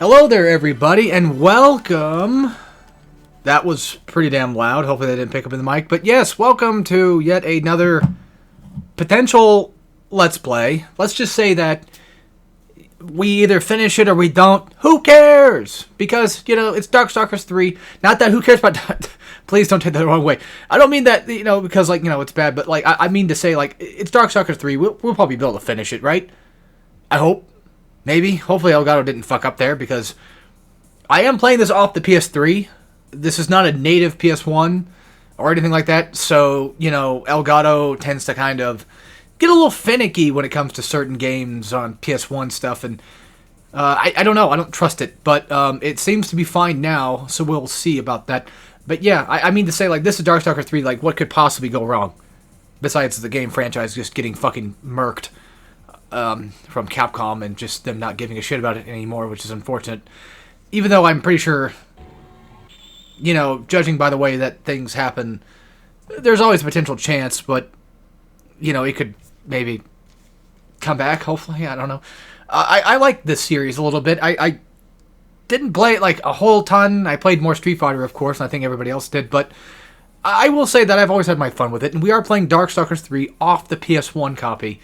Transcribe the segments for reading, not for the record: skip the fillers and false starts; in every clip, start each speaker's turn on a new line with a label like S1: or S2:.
S1: Hello there, everybody, and welcome. That was pretty damn loud. Hopefully they didn't pick up in the mic. But yes, welcome to yet another potential Let's Play. Let's just say that we either finish it or we don't. Who cares? Because, you know, it's Darkstalkers 3. Not that who cares about... Please don't take that the wrong way. I don't mean that, you know, because, like, you know, it's bad. But, like, I mean to say, like, it's Darkstalkers 3. We'll probably be able to finish it, right? I hope. Maybe. Hopefully Elgato didn't fuck up there, because I am playing this off the PS3. This is not a native PS1 or anything like that. So, you know, Elgato tends to kind of get a little finicky when it comes to certain games on PS1 stuff. And I don't know. I don't trust it. But it seems to be fine now, so we'll see about that. But yeah, I mean to say, like, this is Darkstalkers 3. Like, what could possibly go wrong? Besides the game franchise just getting fucking murked. From Capcom and just them not giving a shit about it anymore, which is unfortunate. Even though I'm pretty sure, you know, judging by the way that things happen, there's always a potential chance, but, you know, it could maybe come back, hopefully. I don't know. I like this series a little bit. I didn't play it, like, a whole ton. I played more Street Fighter, of course, and I think everybody else did, but I will say that I've always had my fun with it, and we are playing Darkstalkers 3 off the PS1 copy.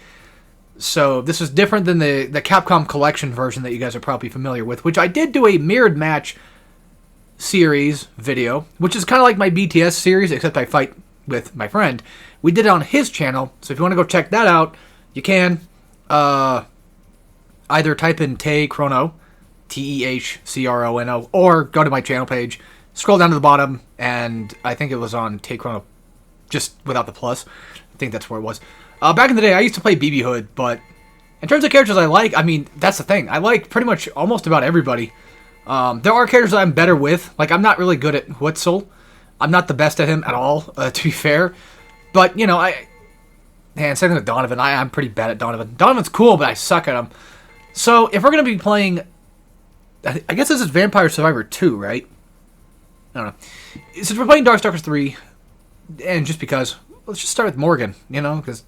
S1: So this is different than the Capcom Collection version that you guys are probably familiar with, which I did do a mirrored match series video, which is kind of like my BTS series, except I fight with my friend. We did it on his channel, so if you want to go check that out, you can. Either type in Tehchrono, Tehchrono, or go to my channel page, scroll down to the bottom, and I think it was on Tehchrono, just without the plus. I think that's where it was. Back in the day, I used to play BB Hood, but in terms of characters I like, I mean, that's the thing. I like pretty much almost about everybody. There are characters that I'm better with. Like, I'm not really good at Witzel. I'm not the best at him at all, to be fair. But, you know, same thing with Donovan. I'm pretty bad at Donovan. Donovan's cool, but I suck at him. So, if we're going to be playing... I guess this is Vampire Survivor 2, right? I don't know. Since we're playing Darkstalkers 3, and just because, let's just start with Morgan, you know, because...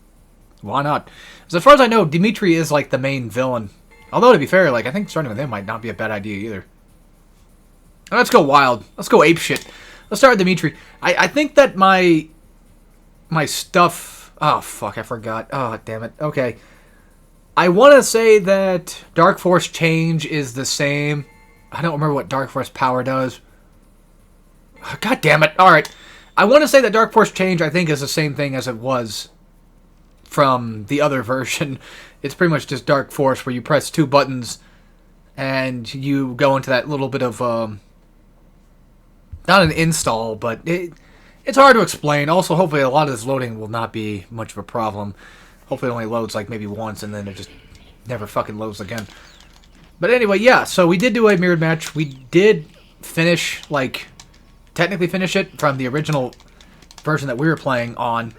S1: why not? As far as I know, Demitri is, like, the main villain. Although, to be fair, like, I think starting with him might not be a bad idea either. Now, let's go wild. Let's go apeshit. Let's start with Demitri. I think that my stuff... oh, fuck, I forgot. Oh, damn it. Okay. I want to say that Dark Force Change is the same. I don't remember what Dark Force Power does. God damn it. Alright. I want to say that Dark Force Change, I think, is the same thing as it was from the other version. It's pretty much just Dark Force, where you press two buttons and you go into that little bit of not an install, but it's hard to explain. Also, hopefully a lot of this loading will not be much of a problem. Hopefully it only loads like maybe once and then it just never fucking loads again. But anyway, yeah, so we did do a mirrored match. We did finish, like, technically finish it from the original version that we were playing on.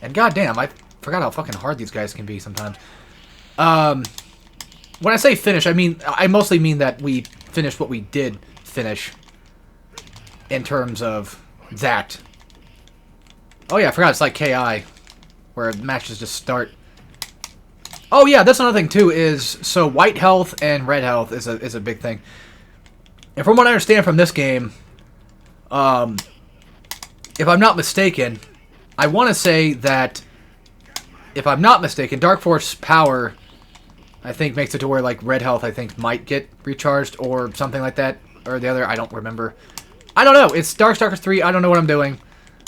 S1: And goddamn, I forgot how fucking hard these guys can be sometimes. When I say finish, I mostly mean that we finished what we did finish in terms of that. Oh yeah, I forgot it's like KI, where matches just start. Oh yeah, that's another thing too, is, so white health and red health is a big thing. And from what I understand from this game, if I'm not mistaken, I want to say that, if I'm not mistaken, Dark Force Power, I think, makes it to where, like, red health, I think, might get recharged or something like that. Or the other, I don't remember. I don't know. It's Darkstalkers 3. I don't know what I'm doing.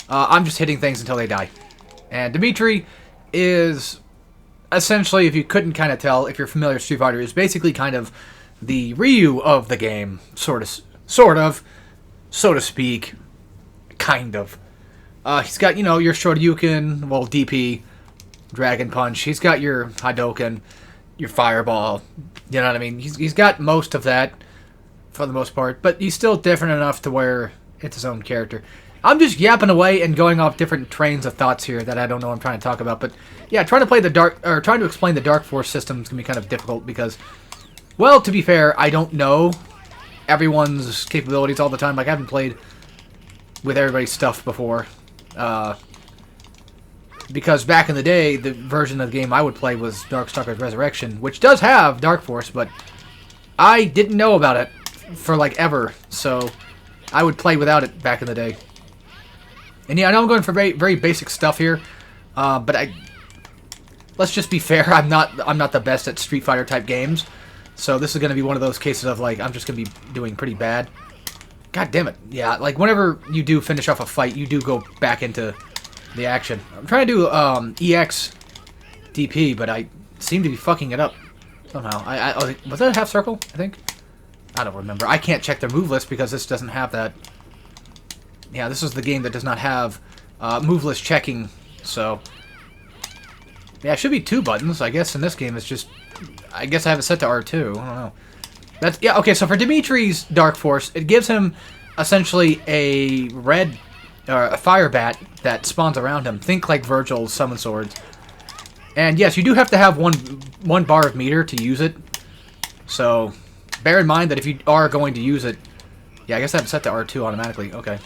S1: I'm just hitting things until they die. And Demitri is, essentially, if you couldn't kind of tell, if you're familiar with Street Fighter, is basically kind of the Ryu of the game. Sort of, so to speak. Kind of. He's got, you know, your Shoryuken, well, DP, Dragon Punch. He's got your Hadouken, your Fireball. You know what I mean? He's got most of that, for the most part. But he's still different enough to where it's his own character. I'm just yapping away and going off different trains of thoughts here that I don't know what I'm trying to talk about. But yeah, trying to explain the Dark Force system is going to be kind of difficult because, well, to be fair, I don't know everyone's capabilities all the time. Like, I haven't played with everybody's stuff before. Because back in the day, the version of the game I would play was Darkstalkers Resurrection, which does have Dark Force, but I didn't know about it for like ever, so I would play without it back in the day. And yeah, I know I'm going for very, very basic stuff here, but let's just be fair. I'm not the best at Street Fighter type games, so this is going to be one of those cases of like I'm just going to be doing pretty bad. God damn it! Yeah, like whenever you do finish off a fight, you do go back into the action. I'm trying to do EX DP, but I seem to be fucking it up somehow. Was that a half circle? I think. I don't remember. I can't check their move list because this doesn't have that. Yeah, this is the game that does not have move list checking, so... Yeah, it should be 2 buttons. I guess in this game it's just... I guess I have it set to R2. I don't know. Yeah, okay, so for Dimitri's Dark Force, it gives him essentially a red... a fire bat that spawns around him. Think like Virgil's Summon Swords. And yes, you do have to have one bar of meter to use it. So... Bear in mind that if you are going to use it... Yeah, I guess I have it set to R2 automatically. Okay.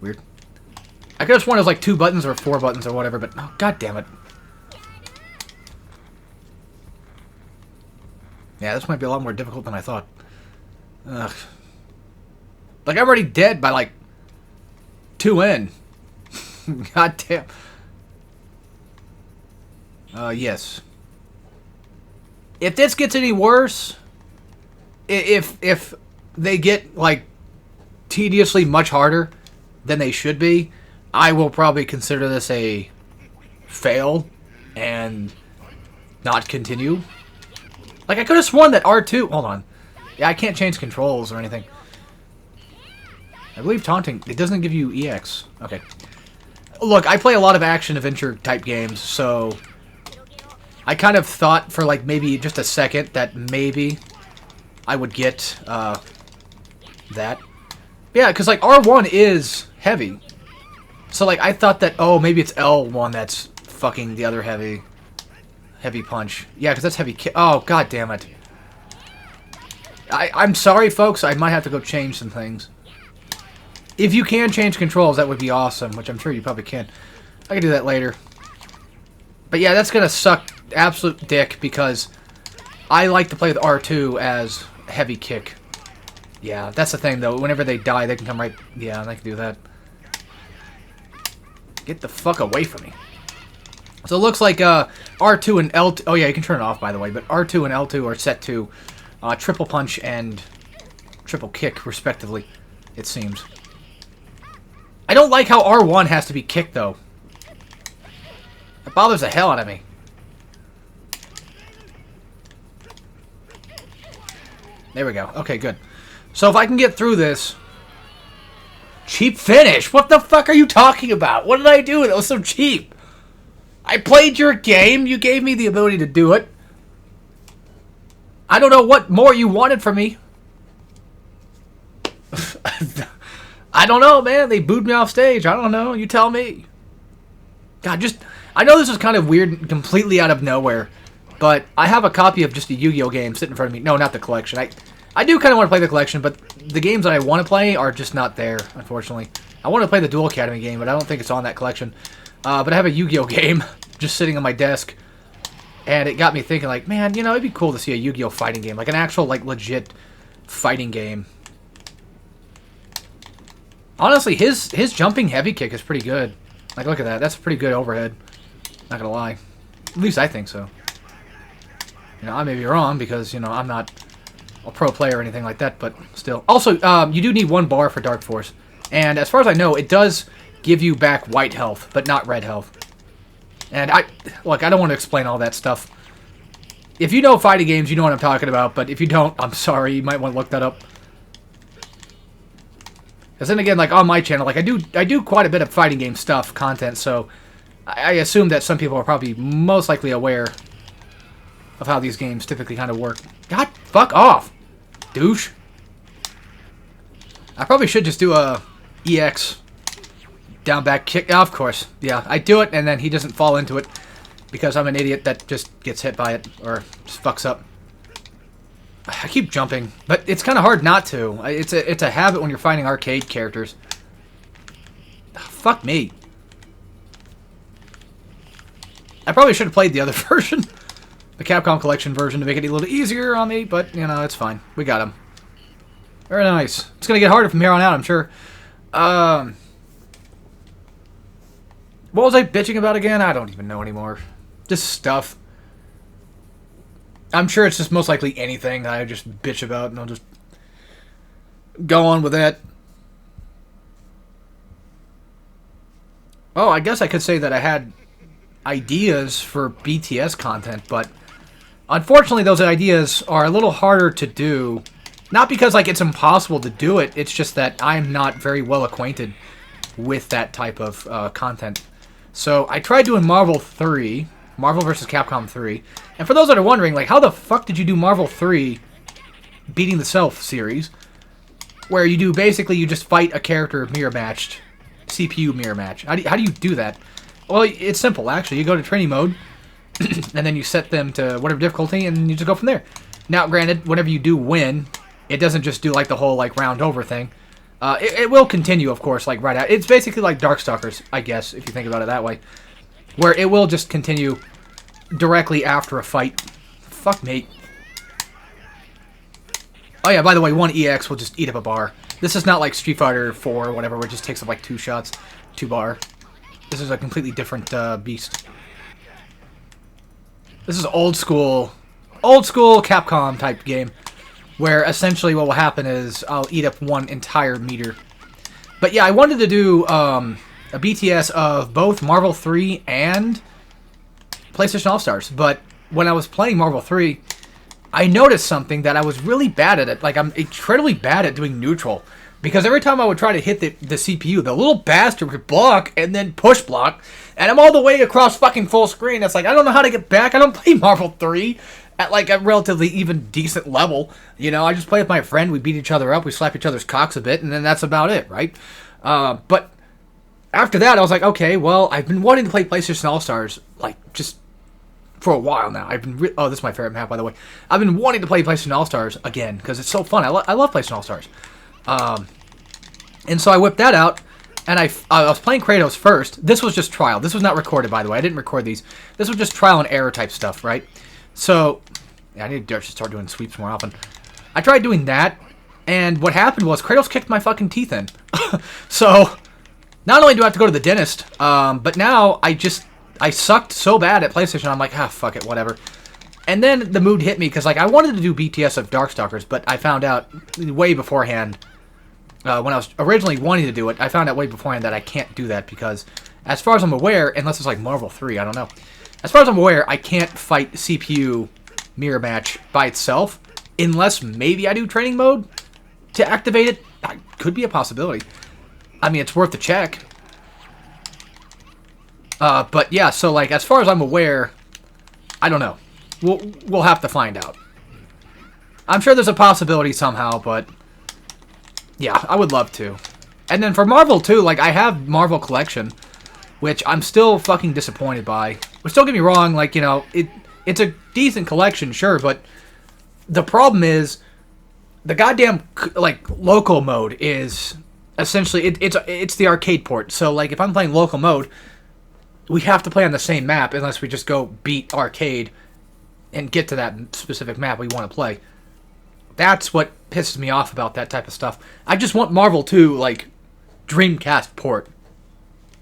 S1: Weird. I could have sworn it was like 2 buttons or 4 buttons or whatever, but... Oh, god damn it. Yeah, this might be a lot more difficult than I thought. Ugh. Like, I'm already dead by, like, 2 in. God damn. Yes. If this gets any worse... If they get, like, tediously much harder than they should be, I will probably consider this a fail and not continue. Like, I could have sworn that R2... Hold on. Yeah, I can't change controls or anything. I believe taunting... It doesn't give you EX. Okay. Look, I play a lot of action-adventure type games, so... I kind of thought for, like, maybe just a second that maybe... I would get that. Yeah, because like R1 is heavy. So like I thought that, oh, maybe it's L1 that's fucking the other heavy punch. Yeah, because that's heavy kick. Oh, god damn it. I'm sorry, folks. I might have to go change some things. If you can change controls, that would be awesome, which I'm sure you probably can. I can do that later. But yeah, that's going to suck absolute dick because I like to play with R2 as heavy kick. Yeah, that's the thing, though. Whenever they die, they can come right... Yeah, they can do that. Get the fuck away from me. So it looks like R2 and L2... Oh, yeah, you can turn it off, by the way. But R2 and L2 are set to triple punch and triple kick, respectively, it seems. I don't like how R1 has to be kicked, though. It bothers the hell out of me. There we go. Okay, good. So if I can get through this... Cheap finish? What the fuck are you talking about? What did I do? That was so cheap. I played your game. You gave me the ability to do it. I don't know what more you wanted from me. I don't know, man. They booed me off stage. I don't know. You tell me. God, just... I know this is kind of weird and completely out of nowhere. But I have a copy of just a Yu-Gi-Oh game sitting in front of me. No, not the collection. I do kind of want to play the collection, but the games that I want to play are just not there, unfortunately. I want to play the Duel Academy game, but I don't think it's on that collection. But I have a Yu-Gi-Oh game just sitting on my desk. And it got me thinking, like, man, you know, it'd be cool to see a Yu-Gi-Oh fighting game. Like an actual, like, legit fighting game. Honestly, his jumping heavy kick is pretty good. Like, look at that. That's a pretty good overhead. Not gonna lie. At least I think so. You know, I may be wrong because, you know, I'm not a pro player or anything like that, but still. Also, you do need 1 bar for Dark Force. And as far as I know, it does give you back white health, but not red health. And look, I don't want to explain all that stuff. If you know fighting games, you know what I'm talking about, but if you don't, I'm sorry, you might want to look that up. Because then again, like on my channel, like I do quite a bit of fighting game stuff, content, so I assume that some people are probably most likely aware of how these games typically kind of work. God, fuck off, douche. I probably should just do a EX down back kick. Oh, of course, yeah, I do it and then he doesn't fall into it because I'm an idiot that just gets hit by it or just fucks up. I keep jumping, but it's kind of hard not to. It's a habit when you're fighting arcade characters. Fuck me. I probably should have played the other version. The Capcom Collection version to make it a little easier on me, but, you know, it's fine. We got him. Very nice. It's going to get harder from here on out, I'm sure. What was I bitching about again? I don't even know anymore. Just stuff. I'm sure it's just most likely anything that I just bitch about, and I'll just go on with that. Oh, I guess I could say that I had ideas for BTS content, but unfortunately those ideas are a little harder to do. Not because, like, it's impossible to do it, it's just that I'm not very well acquainted with that type of content. So I tried doing Marvel 3, Marvel vs. Capcom 3, and for those that are wondering, like, how the fuck did you do Marvel 3 Beating the Self series, where you do, basically, you just fight a character mirror matched, CPU mirror match. How do you do that? Well, it's simple, actually. You go to training mode, and then you set them to whatever difficulty, and you just go from there. Now, granted, whenever you do win, it doesn't just do, like, the whole, like, round over thing. It will continue, of course, like, right out. It's basically like Darkstalkers, I guess, if you think about it that way. Where it will just continue directly after a fight. Fuck, mate. Oh, yeah, by the way, one EX will just eat up a bar. This is not like Street Fighter 4 or whatever, where it just takes up, like, 2 shots, 2 bar. This is a completely different beast. This is old school Capcom type game, where essentially what will happen is I'll eat up one entire meter. But yeah, I wanted to do a BTS of both Marvel 3 and PlayStation All-Stars. But when I was playing Marvel 3, I noticed something, that I was really bad at it. Like, I'm incredibly bad at doing neutral. Because every time I would try to hit the CPU, the little bastard would block and then push block. And I'm all the way across fucking full screen. It's like, I don't know how to get back. I don't play Marvel 3 at, like, a relatively even decent level. You know, I just play with my friend. We beat each other up. We slap each other's cocks a bit. And then that's about it, right? But after that, I was like, okay, well, I've been wanting to play PlayStation All-Stars, like, just for a while now. I've been... oh, this is my favorite map, by the way. I've been wanting to play PlayStation All-Stars again, because it's so fun. I love PlayStation All-Stars. And so I whipped that out, and I was playing Kratos first. This was just trial. This was not recorded, by the way. I didn't record these. This was just trial and error type stuff, right? So, yeah, I need to start doing sweeps more often. I tried doing that, and what happened was Kratos kicked my fucking teeth in. So, not only do I have to go to the dentist, but now I sucked so bad at PlayStation, I'm like, fuck it, whatever. And then the mood hit me, because, like, I wanted to do BTS of Darkstalkers, but I found out way beforehand, when I was originally wanting to do it, I found out way beforehand that I can't do that, because, as far as I'm aware, unless it's like Marvel 3, I don't know. As far as I'm aware, I can't fight CPU mirror match by itself, unless maybe I do training mode to activate it. That could be a possibility. I mean, it's worth a check. But yeah, so, like, as far as I'm aware, I don't know. We'll have to find out. I'm sure there's a possibility somehow, but yeah, I would love to. And then for Marvel too, like, I have Marvel Collection, which I'm still fucking disappointed by. But don't get me wrong, like, you know, it's a decent collection, sure, but the problem is the goddamn, like, local mode is essentially it's the arcade port. So, like, if I'm playing local mode, we have to play on the same map unless we just go beat arcade and get to that specific map we want to play. That's what pisses me off about that type of stuff. I just want Marvel to, like, Dreamcast port.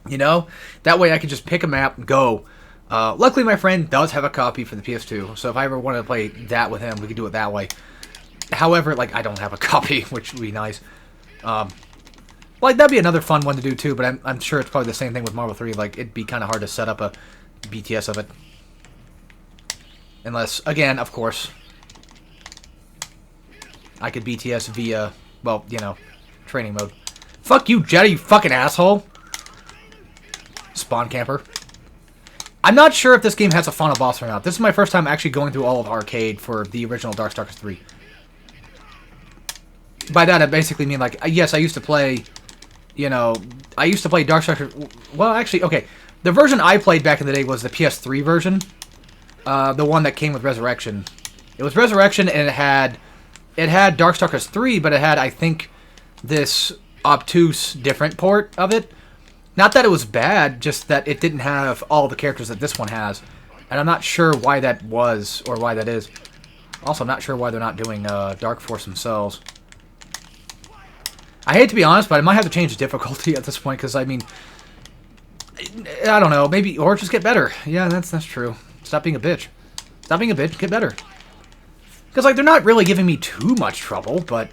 S1: You know? That way I can just pick a map and go. Luckily, my friend does have a copy for the PS2, so if I ever wanted to play that with him, we could do it that way. However, like, I don't have a copy, which would be nice. Like, that'd be another fun one to do, too, but I'm sure it's probably the same thing with Marvel 3. Like, it'd be kind of hard to set up a BTS of it. Unless, again, of course, I could BTS via, well, you know, training mode. Fuck you, Jetta, you fucking asshole. Spawn camper. I'm not sure if this game has a final boss or not. This is my first time actually going through all of arcade for the original Darkstalkers 3. By that, I basically mean, like, yes, I used to play, you know, I used to play Darkstalkers. Well, actually, okay. The version I played back in the day was the PS3 version. The one that came with Resurrection. It was Resurrection, and it had Darkstalkers 3, but it had, I think, this obtuse different port of it. Not that it was bad, just that it didn't have all the characters that this one has. And I'm not sure why that was, or why that is. Also, I'm not sure why they're not doing Dark Force themselves. I hate to be honest, but I might have to change the difficulty at this point, because, I mean, I don't know, maybe, or just get better. Yeah, that's true. Stop being a bitch. Stop being a bitch, get better. Because, like, they're not really giving me too much trouble, but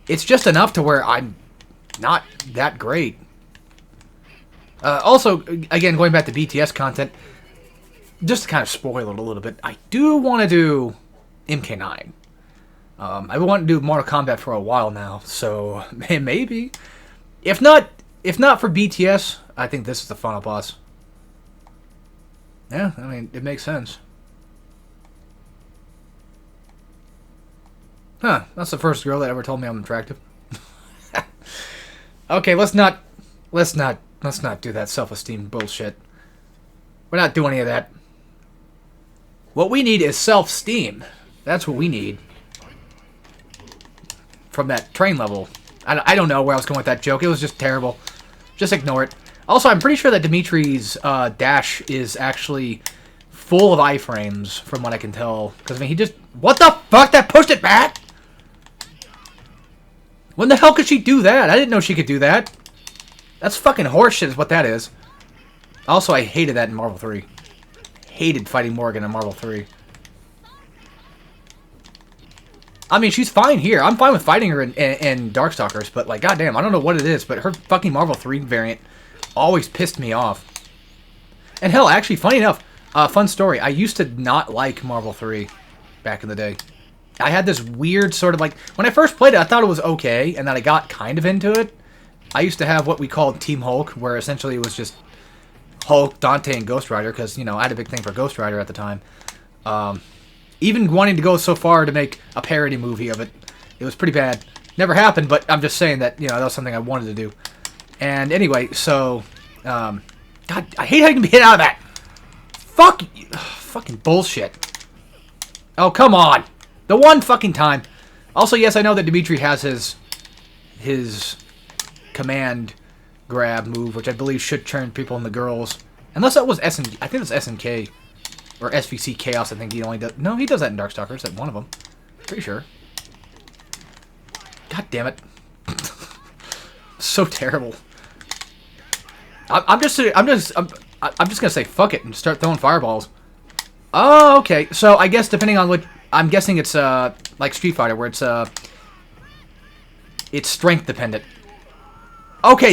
S1: it's just enough to where I'm not that great. Also, again, going back to BTS content, just to kind of spoil it a little bit, I do want to do MK9. I've wanted to do Mortal Kombat for a while now, so maybe. If not for BTS, I think this is the final boss. Yeah, I mean, it makes sense. Huh, that's the first girl that ever told me I'm attractive. Okay, let's not do that self-esteem bullshit. We're not doing any of that. What we need is self-esteem. That's what we need. From that train level. I don't know where I was going with that joke. It was just terrible. Just ignore it. Also, I'm pretty sure that Dimitri's dash is actually full of iframes, from what I can tell. Because, I mean, he just... What the fuck? That pushed it back? When the hell could she do that? I didn't know she could do that. That's fucking horseshit is what that is. Also, I hated that in Marvel 3. Hated fighting Morgan in Marvel 3. I mean, she's fine here. I'm fine with fighting her in Darkstalkers, but, like, goddamn, I don't know what it is, but her fucking Marvel 3 variant always pissed me off. And hell, actually, funny enough, fun story, I used to not like Marvel 3 back in the day. I had this weird sort of, like, when I first played it, I thought it was okay, and then I got kind of into it. I used to have what we called Team Hulk, where essentially it was just Hulk, Dante, and Ghost Rider, because, you know, I had a big thing for Ghost Rider at the time. Even wanting to go so far to make a parody movie of it. It was pretty bad. Never happened, but I'm just saying that, you know, that was something I wanted to do. And anyway, so, God, I hate how you can be hit out of that. Fuck, fucking bullshit. Oh, come on. The one fucking time. Also, yes, I know that Demitri has his command grab move, which I believe should turn people into girls. Unless that was I think it's SNK. Or SVC Chaos, I think he only does. No, he does that in Darkstalkers, that one of them. Pretty sure. God damn it. So terrible. I'm just gonna say fuck it and start throwing fireballs. Oh, okay. So I guess depending on what, I'm guessing it's like Street Fighter, where it's strength dependent. Okay,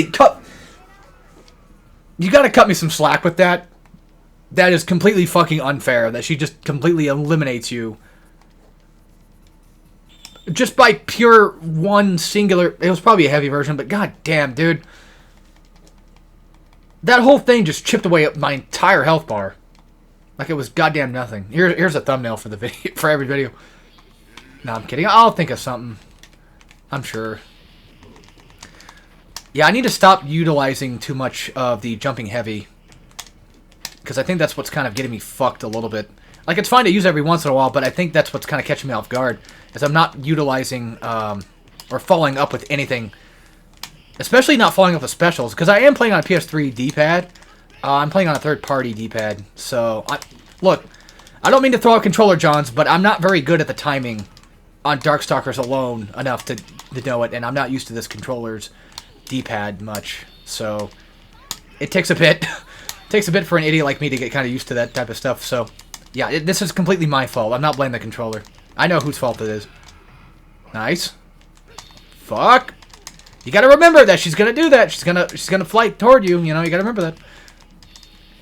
S1: you gotta cut me some slack with that. That is completely fucking unfair, that she just completely eliminates you. Just by pure one singular... It was probably a heavy version, but god damn, dude. That whole thing just chipped away at my entire health bar. Like it was goddamn nothing. Here's a thumbnail for the video, for every video. No, I'm kidding. I'll think of something. I'm sure. Yeah, I need to stop utilizing too much of the jumping heavy. Because I think that's what's kind of getting me fucked a little bit. Like, it's fine to use every once in a while, but I think that's what's kind of catching me off guard. Is I'm not utilizing, or following up with anything. Especially not following up with specials. Because I am playing on a PS3 D-pad. I'm playing on a third-party D-pad. So, look, I don't mean to throw out controller Johns, but I'm not very good at the timing on Darkstalkers alone enough to know it. And I'm not used to this controller's D-pad much. So, it takes a bit... Takes a bit for an idiot like me to get kind of used to that type of stuff, so... Yeah, this is completely my fault. I'm not blaming the controller. I know whose fault it is. Nice. Fuck. You gotta remember that she's gonna do that. She's gonna fly toward you, you know, you gotta remember that.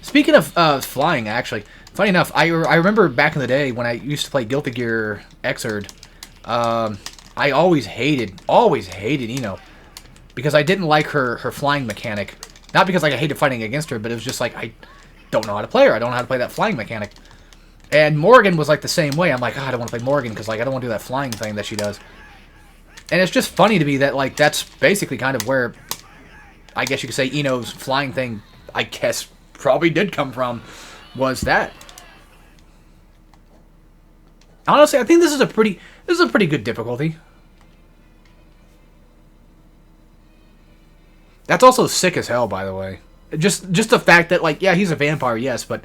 S1: Speaking of flying, actually, funny enough, I remember back in the day when I used to play Guilty Gear Xrd, I always hated Ino. Because I didn't like her flying mechanic. Not because like I hated fighting against her, but it was just like, I don't know how to play her. I don't know how to play that flying mechanic. And Morgan was like the same way. I'm like, oh, I don't want to play Morgan because like I don't want to do that flying thing that she does. And it's just funny to me that like that's basically kind of where I guess you could say Ino's flying thing, I guess, probably did come from, was that. Honestly, I think this is a pretty good difficulty. That's also sick as hell, by the way. Just the fact that, like, yeah, he's a vampire, yes, but...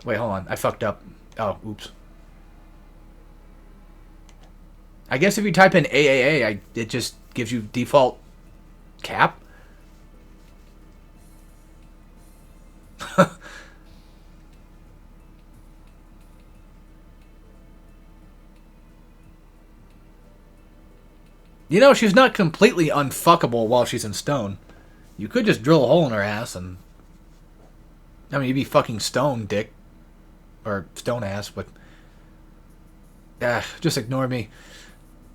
S1: Wait, hold on. I fucked up. Oh, oops. I guess if you type in AAA, it just gives you default cap. You know, she's not completely unfuckable while she's in stone. You could just drill a hole in her ass and... I mean, you'd be fucking stone, dick. Or stone ass, but... just ignore me.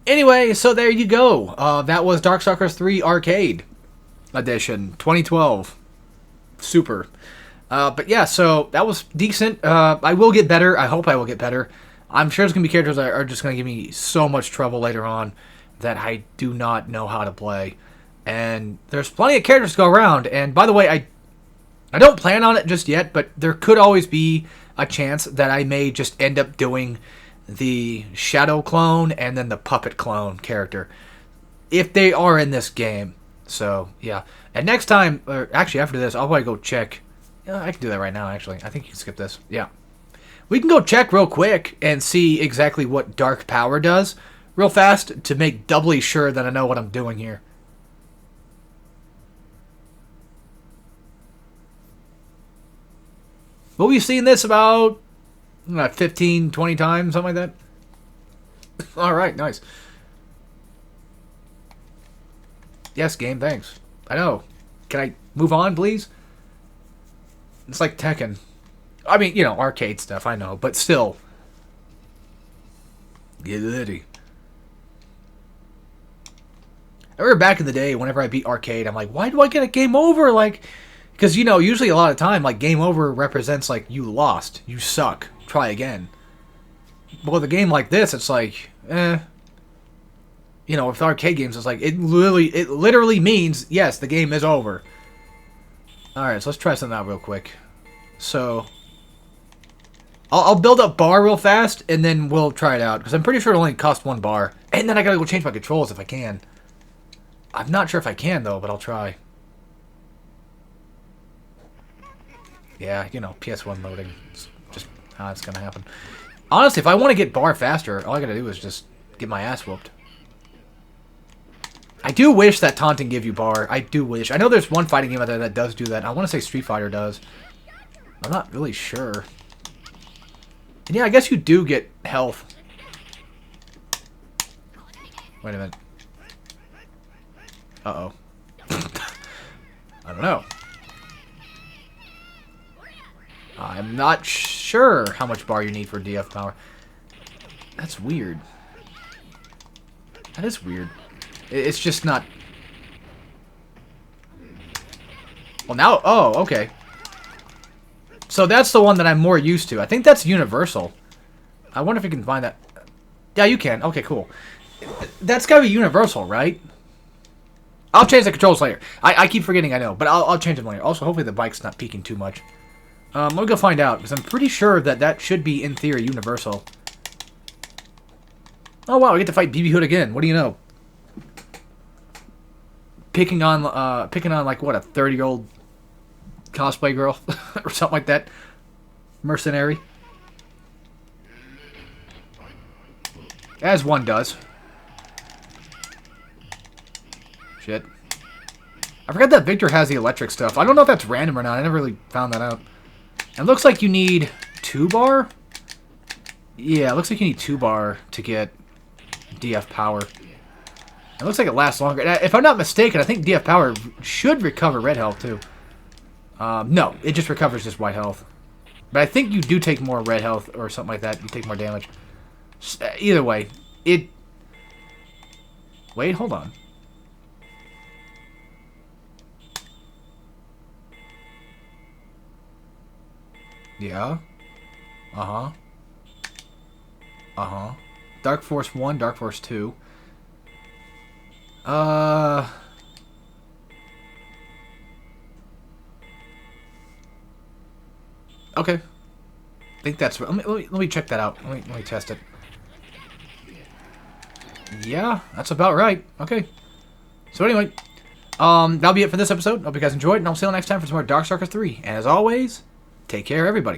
S1: Anyway, so there you go. That was Darkstalkers 3 Arcade Edition, 2012. Super. But yeah, so that was decent. I will get better. I hope I will get better. I'm sure there's going to be characters that are just going to give me so much trouble later on that I do not know how to play. And there's plenty of characters to go around. And by the way, I don't plan on it just yet, but there could always be a chance that I may just end up doing the Shadow clone and then the Puppet clone character, if they are in this game. So, yeah. And next time, or actually after this, I'll probably go check. I can do that right now, actually. I think you can skip this. Yeah. We can go check real quick and see exactly what Dark Power does real fast to make doubly sure that I know what I'm doing here. Well, we've seen this about 15, 20 times, something like that. Alright, nice. Yes, game, thanks. I know. Can I move on, please? It's like Tekken. I mean, you know, arcade stuff, I know, but still. Get ready. I remember back in the day, whenever I beat arcade, I'm like, why do I get a game over? Like, because, you know, usually a lot of time, like, game over represents, like, you lost. You suck. Try again. But with a game like this, it's like, You know, with arcade games, it's like, it literally means, yes, the game is over. Alright, so let's try something out real quick. So, I'll build up bar real fast, and then we'll try it out. Because I'm pretty sure it only costs 1 bar. And then I gotta go change my controls if I can. I'm not sure if I can, though, but I'll try. Yeah, you know, PS1 loading. It's just how it's gonna happen. Honestly, if I want to get bar faster, all I gotta do is just get my ass whooped. I do wish that taunting give you bar. I do wish. I know there's one fighting game out there that does do that. I want to say Street Fighter does. I'm not really sure. And yeah, I guess you do get health. Wait a minute. Uh-oh. I don't know. I'm not sure how much bar you need for DF power. That's weird. That is weird. It's just not... Well, now... Oh, okay. So that's the one that I'm more used to. I think that's universal. I wonder if you can find that. Yeah, you can. Okay, cool. That's gotta be universal, right? I'll change the controls later. I keep forgetting, I know. But I'll change them later. Also, hopefully the bike's not peaking too much. Let me go find out, because I'm pretty sure that that should be, in theory, universal. Oh, wow, we get to fight BB Hood again. What do you know? Picking on, like, what, a 30-year-old cosplay girl? Or something like that. Mercenary. As one does. Shit. I forgot that Victor has the electric stuff. I don't know if that's random or not. I never really found that out. It looks like you need 2 bar? Yeah, it looks like you need 2 bar to get DF power. It looks like it lasts longer. If I'm not mistaken, I think DF power should recover red health too. No, it just recovers just white health. But I think you do take more red health or something like that. You take more damage. Either way, it... Wait, hold on. Yeah. Uh-huh. Uh-huh. Dark Force 1, Dark Force 2. Okay. I think that's... Let me check that out. Let me test it. Yeah, that's about right. Okay. So anyway, that'll be it for this episode. Hope you guys enjoyed, and I'll see you next time for some more Darkstalkers 3. And as always, take care, everybody.